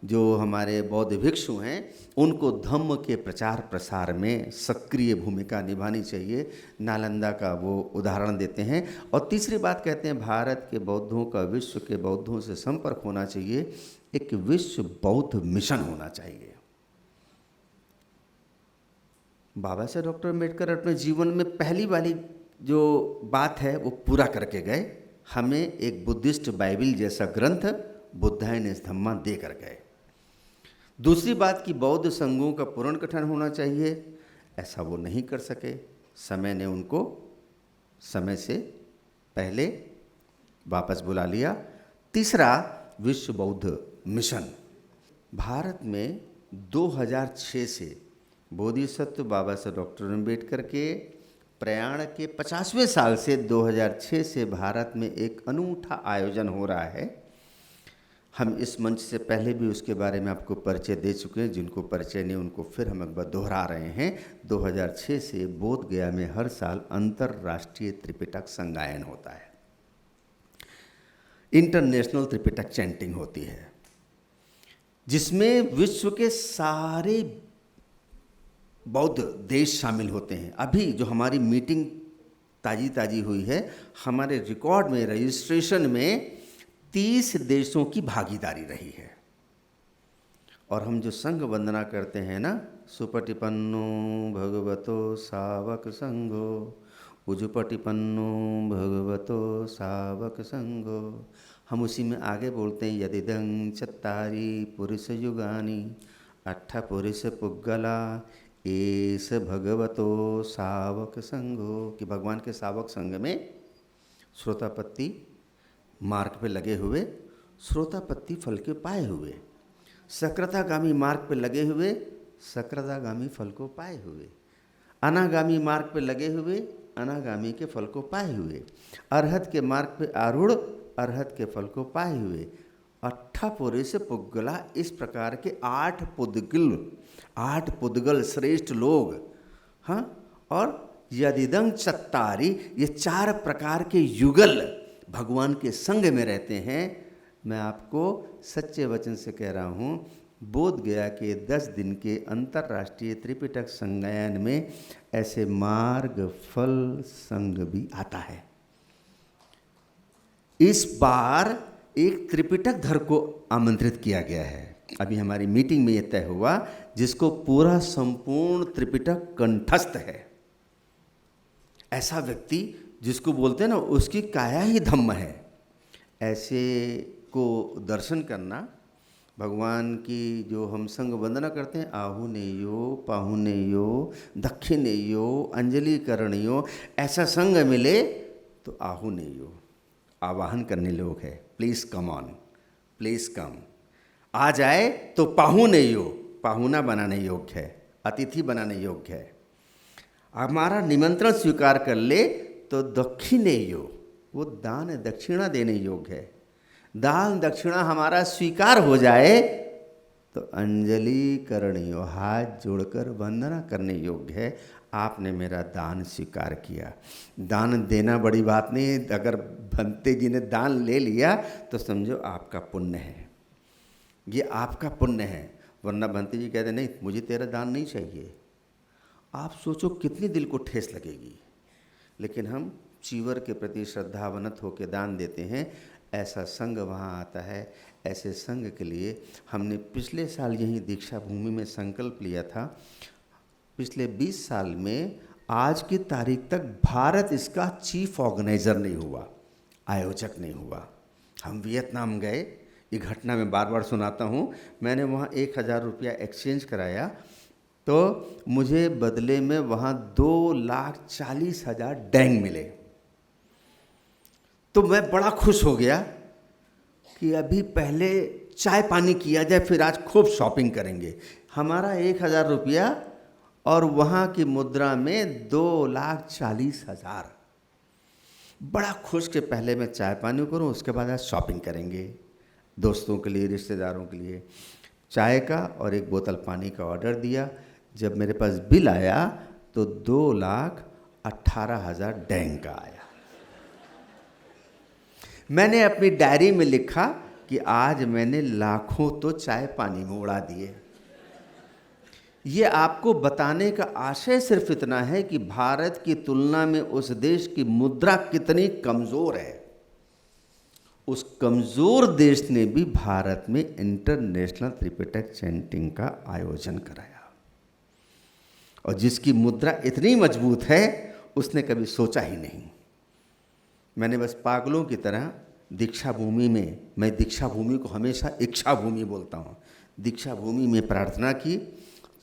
जो हमारे बौद्ध भिक्षु हैं उनको धम्म के प्रचार प्रसार में सक्रिय भूमिका निभानी चाहिए। नालंदा का वो उदाहरण देते हैं। और तीसरी बात कहते हैं भारत के बौद्धों का विश्व के बौद्धों से संपर्क होना चाहिए, एक विश्व बौद्ध मिशन होना चाहिए। बाबा साहब डॉक्टर अम्बेडकर अपने जीवन में पहली वाली जो बात है वो पूरा करके गए, हमें एक बुद्धिस्ट बाइबल जैसा ग्रंथ बुद्धायन धम्मा दे कर गए। दूसरी बात कि बौद्ध संघों का पुनर्गठन होना चाहिए, ऐसा वो नहीं कर सके, समय ने उनको समय से पहले वापस बुला लिया। तीसरा, विश्व बौद्ध मिशन। भारत में 2006 से बोधिसत्व बाबा साहब डॉक्टर अम्बेडकर के प्रयाण के 50वें साल से 2006 से भारत में एक अनूठा आयोजन हो रहा है। हम इस मंच से पहले भी उसके बारे में आपको परिचय दे चुके हैं, जिनको परिचय नहीं उनको फिर हम एक बार दोहरा रहे हैं। 2006 से बोध गया में हर साल अंतर्राष्ट्रीय त्रिपिटक संगायन होता है, इंटरनेशनल त्रिपिटक चैंटिंग होती है, जिसमें विश्व के सारे बौद्ध देश शामिल होते हैं। अभी जो हमारी मीटिंग ताजी हुई है, हमारे रिकॉर्ड में रजिस्ट्रेशन में 30 देशों की भागीदारी रही है। और हम जो संघ वंदना करते हैं ना, सुपटिपन्नो भगवतो सावक संघो, उजुपटिपन्नो भगवतो सावक संघो, हम उसी में आगे बोलते हैं यदिदं चत्तारि पुरुष युगानि अट्ठ पुरुष पुग्गला एस भगवतो सावक संघो, कि भगवान के सावक संघ में श्रोतापत्ति मार्ग पे लगे हुए, श्रोतापत्ति फल के पाए हुए, सक्रतागामी मार्ग पे लगे हुए, सक्रतागामी फल को पाए हुए, अनागामी मार्ग पे लगे हुए, अनागामी के फल को पाए हुए, अरहत के मार्ग पे आरूढ़, अरहत के फल को पाए हुए, अट्ठा पुरुष पुद्गला, इस प्रकार के 8 पुद्गल श्रेष्ठ लोग, हाँ, और यदिदं चत्तारि, ये 4 प्रकार के युगल भगवान के संग में रहते हैं। मैं आपको सच्चे वचन से कह रहा हूँ, बोध गया के 10 दिन के अंतर्राष्ट्रीय त्रिपिटक संगायन में ऐसे मार्ग फल संघ भी आता है। इस बार एक त्रिपिटक धर को आमंत्रित किया गया है। अभी हमारी मीटिंग में ये तय हुआ, जिसको पूरा संपूर्ण त्रिपिटक कंठस्थ है, ऐसा व्यक्ति जिसको बोलते हैं ना उसकी काया ही धम्म है, ऐसे को दर्शन करना, भगवान की जो हम संग वंदना करते हैं, आहुनेयो पाहुनेयो दक्षिणेयो अंजलि करणियो, ऐसा संग मिले तो आहुनेयो आवाहन करने लोग है, please come on, please come, आ जाए तो पाहुनेयो, पाहुना बनाने योग्य है, अतिथि बनाने योग्य है, हमारा निमंत्रण स्वीकार कर ले तो दक्षिणेयो, वो दान दक्षिणा देने योग्य है, दान दक्षिणा हमारा स्वीकार हो जाए तो अंजलि करणियो, हाथ जोड़कर वंदना करने योग्य है, आपने मेरा दान स्वीकार किया। दान देना बड़ी बात नहीं, अगर भंते जी ने दान ले लिया तो समझो आपका पुण्य है, ये आपका पुण्य है। वरना भंते जी कहते नहीं मुझे तेरा दान नहीं चाहिए, आप सोचो कितनी दिल को ठेस लगेगी। लेकिन हम चीवर के प्रति श्रद्धावनत होकर दान देते हैं, ऐसा संघ वहाँ आता है। ऐसे संघ के लिए हमने पिछले साल यहीं दीक्षा भूमि में संकल्प लिया था। पिछले 20 साल में आज की तारीख तक भारत इसका चीफ ऑर्गेनाइज़र नहीं हुआ, आयोजक नहीं हुआ। हम वियतनाम गए, ये घटना मैं बार बार सुनाता हूँ, मैंने वहाँ 1000 रुपया एक्सचेंज कराया तो मुझे बदले में वहाँ 2,40,000 डेंग मिले। तो मैं बड़ा खुश हो गया कि अभी पहले चाय पानी किया जाए, फिर आज खूब शॉपिंग करेंगे। हमारा 1000 रुपया और वहाँ की मुद्रा में 2,40,000। बड़ा खुश के पहले मैं चाय पानी करूँ, उसके बाद आज शॉपिंग करेंगे, दोस्तों के लिए, रिश्तेदारों के लिए। चाय का और 1 बोतल पानी का ऑर्डर दिया। जब मेरे पास बिल आया तो 2,18,000 डेंग का आया। मैंने अपनी डायरी में लिखा कि आज मैंने लाखों तो चाय पानी में उड़ा दिए। ये आपको बताने का आशय सिर्फ इतना है कि भारत की तुलना में उस देश की मुद्रा कितनी कमज़ोर है। उस कमज़ोर देश ने भी भारत में इंटरनेशनल त्रिपिटक चैंटिंग का आयोजन कराया, और जिसकी मुद्रा इतनी मजबूत है उसने कभी सोचा ही नहीं। मैंने बस पागलों की तरह दीक्षा भूमि में, मैं दीक्षा भूमि को हमेशा इच्छा भूमि बोलता हूँ, दीक्षा भूमि में प्रार्थना की,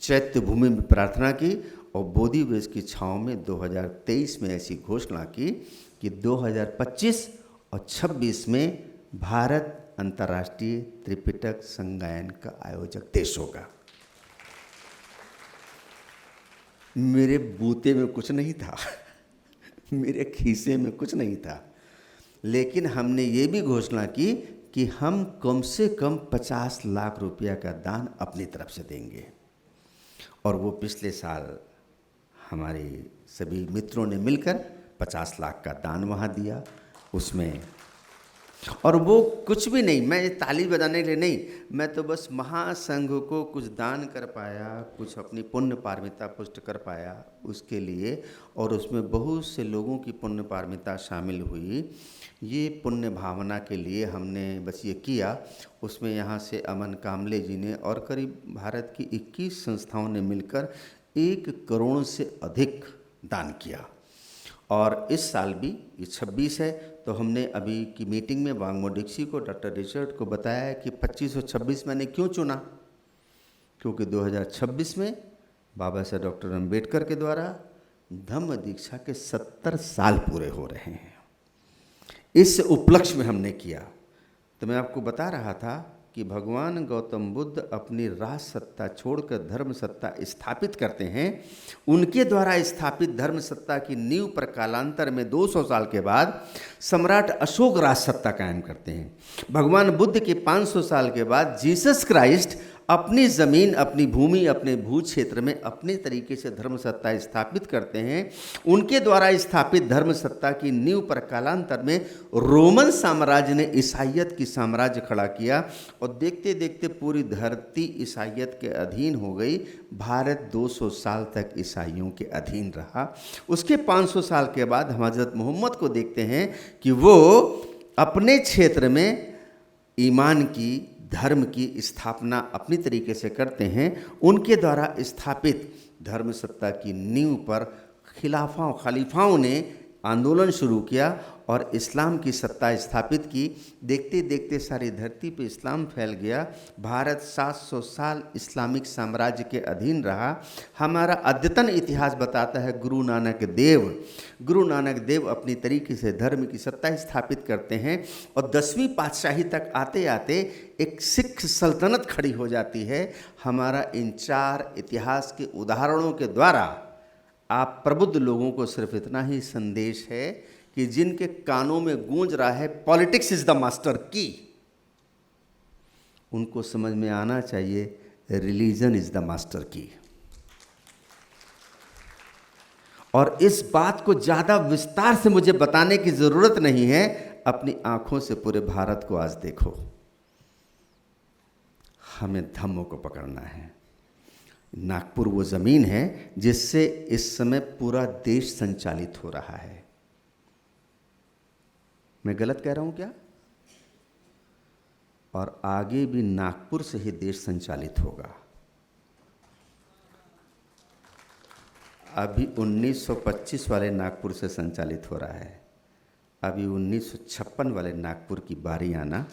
चैत्य भूमि में प्रार्थना की, और बोधि वृक्ष की छाँव में 2023 में ऐसी घोषणा की कि 2025 और 26 में भारत अंतर्राष्ट्रीय त्रिपिटक संगायन का आयोजक देश होगा। मेरे बूते में कुछ नहीं था, मेरे खीसे में कुछ नहीं था, लेकिन हमने ये भी घोषणा की कि हम कम से कम 50 लाख रुपया का दान अपनी तरफ से देंगे। और वो पिछले साल हमारे सभी मित्रों ने मिलकर 50 लाख का दान वहाँ दिया उसमें। और वो कुछ भी नहीं, मैं ताली बजाने के लिए नहीं, मैं तो बस महासंघ को कुछ दान कर पाया, कुछ अपनी पुण्य पारमिता पुष्ट कर पाया उसके लिए, और उसमें बहुत से लोगों की पुण्य पारमिता शामिल हुई। ये पुण्य भावना के लिए हमने बस ये किया। उसमें यहाँ से अमन कामले जी ने और करीब भारत की 21 संस्थाओं ने मिलकर 1 करोड़ से अधिक दान किया। और इस साल भी ये 26 है, तो हमने अभी की मीटिंग में वांगमो डिक्सी को, डॉक्टर रिचर्ड को बताया कि 25 और 26 मैंने क्यों चुना, क्योंकि 2026 में बाबा साहब डॉक्टर अम्बेडकर के द्वारा धम्म दीक्षा के 70 साल पूरे हो रहे हैं। इस उपलक्ष्य में हमने किया। तो मैं आपको बता रहा था कि भगवान गौतम बुद्ध अपनी राज सत्ता छोड़कर धर्म सत्ता स्थापित करते हैं। उनके द्वारा स्थापित धर्म सत्ता की नींव पर कालांतर में 200 साल के बाद सम्राट अशोक राज सत्ता कायम करते हैं। भगवान बुद्ध के 500 साल के बाद जीसस क्राइस्ट अपनी ज़मीन, अपनी भूमि, अपने भू क्षेत्र में अपने तरीके से धर्म सत्ता स्थापित करते हैं। उनके द्वारा स्थापित धर्म सत्ता की नींव पर कालांतर में रोमन साम्राज्य ने ईसाइयत की साम्राज्य खड़ा किया, और देखते देखते पूरी धरती ईसाइयत के अधीन हो गई। भारत 200 साल तक ईसाइयों के अधीन रहा। उसके 500 साल के बाद हम हज़रत मोहम्मद को देखते हैं कि वो अपने क्षेत्र में ईमान की, धर्म की स्थापना अपनी तरीके से करते हैं। उनके द्वारा स्थापित धर्म सत्ता की नींव पर खलीफाओं ने आंदोलन शुरू किया और इस्लाम की सत्ता स्थापित की। देखते देखते सारी धरती पे इस्लाम फैल गया। भारत 700 साल इस्लामिक साम्राज्य के अधीन रहा। हमारा अद्यतन इतिहास बताता है गुरु नानक देव अपनी तरीके से धर्म की सत्ता स्थापित करते हैं, और 10वीं पातशाही तक आते आते एक सिख सल्तनत खड़ी हो जाती है। हमारा इन 4 इतिहास के उदाहरणों के द्वारा आप प्रबुद्ध लोगों को सिर्फ इतना ही संदेश है कि जिनके कानों में गूंज रहा है पॉलिटिक्स इज द मास्टर की, उनको समझ में आना चाहिए रिलीजन इज द मास्टर की। और इस बात को ज़्यादा विस्तार से मुझे बताने की ज़रूरत नहीं है, अपनी आंखों से पूरे भारत को आज देखो। हमें धम्मों को पकड़ना है। नागपुर वो ज़मीन है जिससे इस समय पूरा देश संचालित हो रहा है। मैं गलत कह रहा हूं क्या? और आगे भी नागपुर से ही देश संचालित होगा। अभी 1925 वाले नागपुर से संचालित हो रहा है, अभी 1956 वाले नागपुर की बारी आना।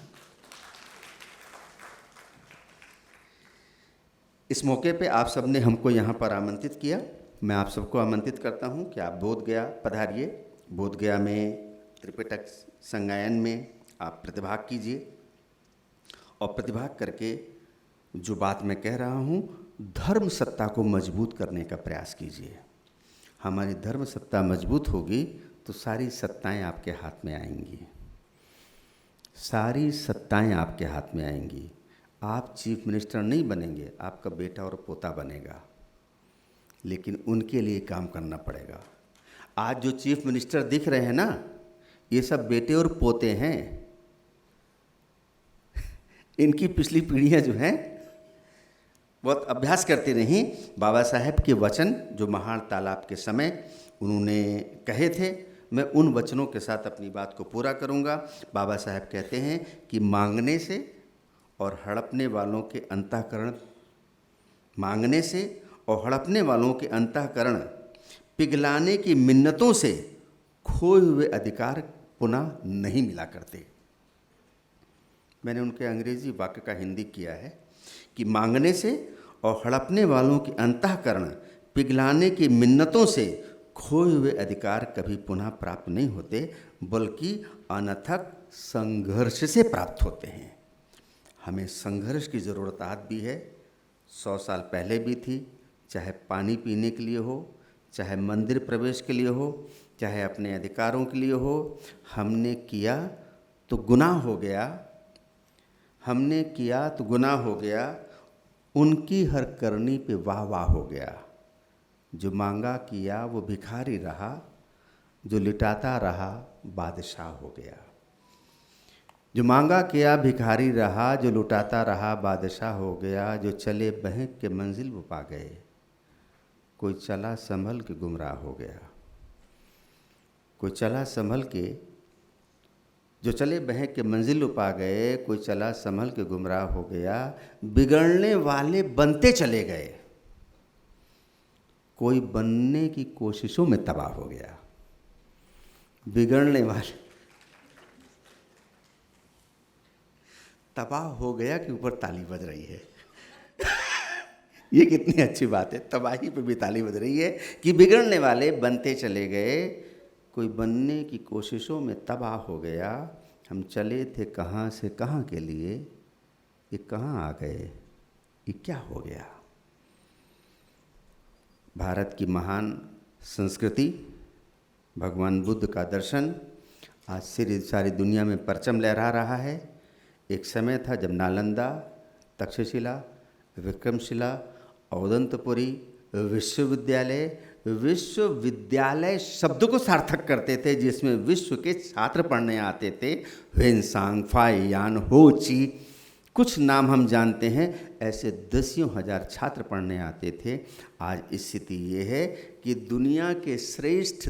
इस मौके पे आप सबने हमको यहाँ पर आमंत्रित किया। मैं आप सबको आमंत्रित करता हूँ कि आप बोधगया पधारिए। बोधगया में त्रिपिटक संगायन में आप प्रतिभाग कीजिए, और प्रतिभाग करके जो बात मैं कह रहा हूँ, धर्म सत्ता को मजबूत करने का प्रयास कीजिए। हमारी धर्म सत्ता मजबूत होगी तो सारी सत्ताएं आपके हाथ में आएंगी, सारी सत्ताएं आपके हाथ में आएंगी। आप चीफ मिनिस्टर नहीं बनेंगे, आपका बेटा और पोता बनेगा, लेकिन उनके लिए काम करना पड़ेगा। आज जो चीफ मिनिस्टर दिख रहे हैं ना, ये सब बेटे और पोते हैं। इनकी पिछली पीढ़ियां जो हैं बहुत अभ्यास करती रहीं। बाबा साहेब के वचन जो महान तालाब के समय उन्होंने कहे थे, मैं उन वचनों के साथ अपनी बात को पूरा करूंगा। बाबा साहेब कहते हैं कि मांगने से और हड़पने वालों के अंतःकरण, मांगने से और हड़पने वालों के अंतःकरण पिघलाने की मिन्नतों से खोए हुए अधिकार पुनः नहीं मिला करते। मैंने उनके अंग्रेजी वाक्य का हिंदी किया है कि मांगने से और हड़पने वालों के अंतःकरण पिघलाने की मिन्नतों से खोए हुए अधिकार कभी पुनः प्राप्त नहीं होते, बल्कि अनथक संघर्ष से प्राप्त होते हैं। हमें संघर्ष की ज़रूरत आज भी है, 100 साल पहले भी थी। चाहे पानी पीने के लिए हो, चाहे मंदिर प्रवेश के लिए हो, चाहे अपने अधिकारों के लिए हो। हमने किया तो गुनाह हो गया, हमने किया तो गुनाह हो गया, उनकी हर करनी पे वाह वाह हो गया। जो मांगा किया वो भिखारी रहा, जो लिटाता रहा बादशाह हो गया। जो मांगा किया भिखारी रहा, जो लुटाता रहा बादशाह हो गया। जो चले बहक के मंजिल वो पा गए, कोई चला संभल के गुमराह हो गया। कोई चला संभल के, जो चले बहक के मंजिल पा गए, कोई चला संभल के गुमराह हो गया। बिगड़ने वाले बनते चले गए, कोई बनने की कोशिशों में तबाह हो गया। बिगड़ने वाले तबाह हो गया कि ऊपर ताली बज रही है। ये कितनी अच्छी बात है, तबाही पे भी ताली बज रही है कि बिगड़ने वाले बनते चले गए, कोई बनने की कोशिशों में तबाह हो गया। हम चले थे कहाँ से कहाँ के लिए, ये कहाँ आ गए, ये क्या हो गया। भारत की महान संस्कृति, भगवान बुद्ध का दर्शन आज सारी दुनिया में परचम लहरा रहा है। एक समय था जब नालंदा, तक्षशिला, विक्रमशिला, औदंतपुरी विश्वविद्यालय शब्द को सार्थक करते थे, जिसमें विश्व के छात्र पढ़ने आते थे। ह्वेनसांग, फाइयान, हो ची, कुछ नाम हम जानते हैं, ऐसे दसियों हजार छात्र पढ़ने आते थे। आज स्थिति ये है कि दुनिया के श्रेष्ठ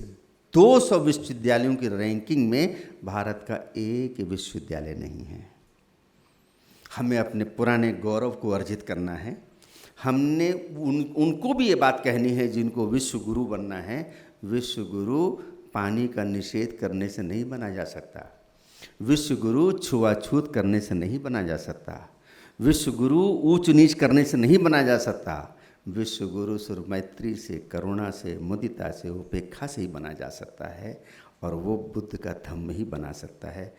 200 विश्वविद्यालयों की रैंकिंग में भारत का एक विश्वविद्यालय नहीं है। हमें अपने पुराने गौरव को अर्जित करना है। हमने उनको भी ये बात कहनी है जिनको विश्व गुरु बनना है। विश्व गुरु पानी का निषेध करने से नहीं बना जा सकता। विश्व गुरु छुआछूत करने से नहीं बना जा सकता। विश्व गुरु ऊंच नीच करने से नहीं बना जा सकता। विश्व गुरु सिर्फ मैत्री से, करुणा से, मुदिता से, उपेक्षा से ही बना जा सकता है, और वो बुद्ध का धम्म ही बना सकता है।